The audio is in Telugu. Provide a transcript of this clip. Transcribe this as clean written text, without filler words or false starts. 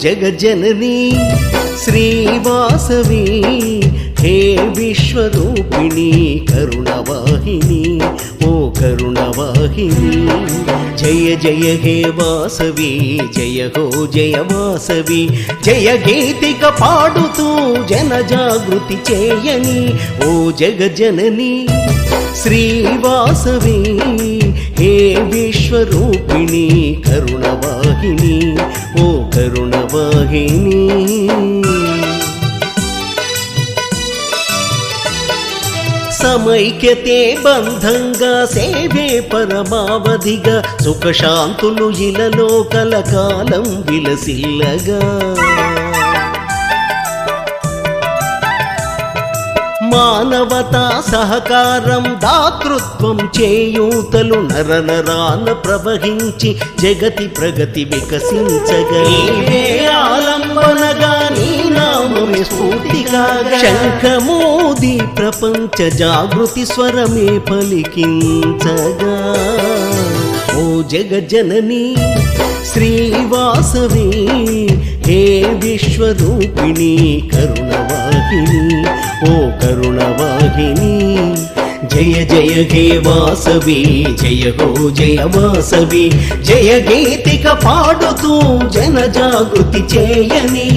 జగజ్జననీ శ్రీవాసవి హే విశ్వరూపిణి కరుణవాహిని ఓ కరుణవాహిని జయ జయ హే వాసవి జయ హో జయ వాసవి జయ గీతిక పాడుతూ జన జాగృతి చేయని ఓ జగజ్జననీ శ్రీవాసవి హే విశ్వరూపిణి కరుణవాహిని ఓ కరుణవాహిని సమైక్యతే బంధంగా సేవే పరమావధిగా సుఖశాంతులు ఇలలో కలకాలం విలసిల్లగా మానవతా సహకారం దాతృత్వం చేయూతలు నరనరాన ప్రవహించి జగతి ప్రగతి వికసించగా నీవే ఆలంబనగా నీ నామమే స్ఫూర్తిగా శంఖమోది ప్రపంచ జాగృతి స్వరమే పలికించగా ఓ జగజ్జననీ శ్రీవాసవి హే విశ్వరూపిణి కరుణవాహిని ఓ కరుణవాహిని జయ జయ హే వాసవి జయ హో జయ వాసవి జయ గీతిక పాడుతూ జన జాగృతి చేయని